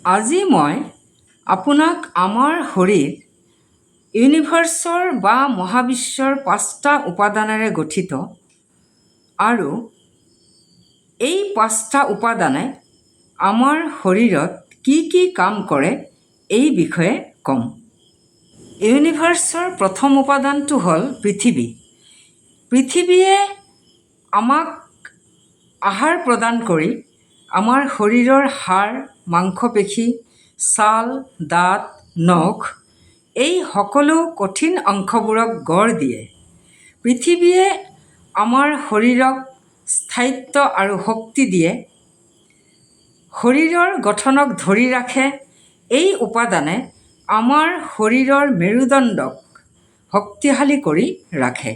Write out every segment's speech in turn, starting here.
আজি মই আপোনাক আমাৰ শৰীৰ ইউনিভাৰ্চৰ বা মহাবিশ্বৰ 5টা উপাদানেৰে গঠিত আৰু এই 5টা উপাদানে আমাৰ শৰীৰত কি কি কাম কৰে এই বিষয়ে ক'ম। ইউনিভাৰ্চৰ প্ৰথম উপাদানটো হ'ল পৃথিৱী। পৃথিৱীয়ে আমাক আহাৰ প্ৰদান কৰি আমাৰ শৰীৰৰ হাড়, মাংসপেশী, ছাল, দাঁত, নখ এই সকলো কঠিন অংশবোৰক গঢ় দিয়ে। পৃথিৱীয়ে আমাৰ শৰীৰক স্থায়িত্ব আৰু শক্তি দিয়ে। শৰীৰৰ গঠনক ধৰি ৰাখে এই উপাদানে আমাৰ শৰীৰৰ মেৰুদণ্ডক শক্তিশালী কৰি ৰাখে।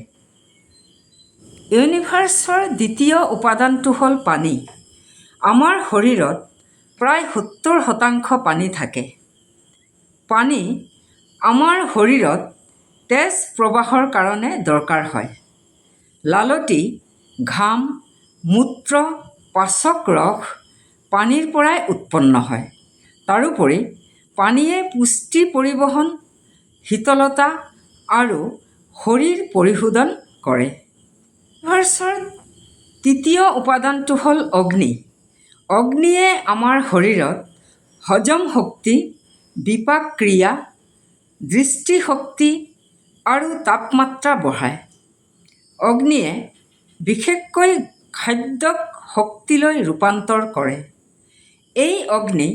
ইউনিভাৰ্চৰ দ্বিতীয় উপাদানটো হ'ল পানী। আমাৰ শৰীৰত প্ৰায় 70% পানী থাকে। পানী আমাৰ শৰীৰত তেজ প্ৰবাহৰ কাৰণে দৰকাৰ হয়। লালটি, ঘাম, মূত্ৰ, পাচক ৰস পানীৰ পৰাই উৎপন্ন হয়। তাৰোপৰি পানীয়ে পুষ্টি পৰিবহণ, শীতলতা আৰু শৰীৰ পৰিশোধন কৰে। ইউনিভাৰ্চৰ তৃতীয় উপাদানটো হ'ল অগ্নি। অগ্নিয়ে আমাৰ শৰীৰত হজম শক্তি, বিপাক ক্ৰিয়া, দৃষ্টিশক্তি আৰু তাপমাত্ৰা বঢ়ায়। অগ্নিয়ে বিশেষকৈ খাদ্যক শক্তিলৈ ৰূপান্তৰ কৰে। এই অগ্নি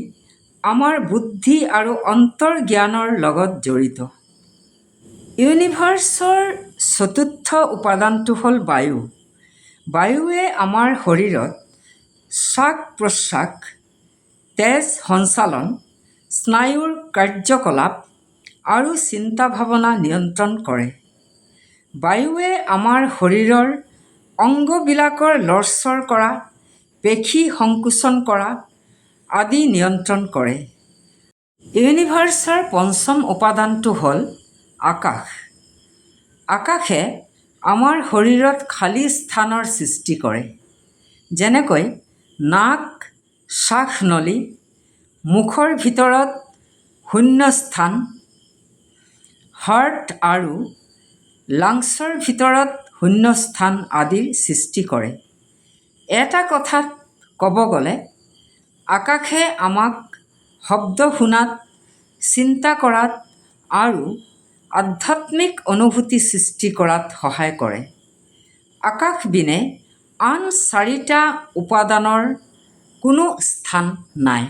আমাৰ বুদ্ধি আৰু অন্তৰ্জ্ঞানৰ লগত জড়িত। ইউনিভাৰ্চৰ চতুৰ্থ উপাদানটো হ'ল বায়ু। বায়ুৱে আমাৰ শৰীৰত শ্বাস-প্ৰশ্বাস, তেজ সঞ্চালন, স্নায়ুৰ কাৰ্যকলাপ আৰু চিন্তা-ভাৱনা নিয়ন্ত্ৰণ কৰে। বায়ুৱে আমাৰ শৰীৰৰ অংগবিলাকৰ লৰচৰ কৰা, পেশী সংকোচন কৰা আদি নিয়ন্ত্ৰণ কৰে। ইউনিভাৰ্চৰ পঞ্চম উপাদানটো হ'ল আকাশ। আকাশে আমাৰ শৰীৰত খালী স্থানৰ সৃষ্টি কৰে, যেনেকৈ নাক, শ্বাসনলী, মুখৰ ভিতৰত শূন্যস্থান, হাৰ্ট আৰু লাংছৰ ভিতৰত শূন্যস্থান আদিৰ সৃষ্টি কৰে। এটা কথাত ক'ব গ'লে, আকাশে আমাক শব্দ শুনাত, চিন্তা কৰাত আৰু আধ্যাত্মিক অনুভূতি সৃষ্টি কৰাত সহায় কৰে। আকাশবিনে আন 4টা উপাদানৰ কোনো স্থান নাই।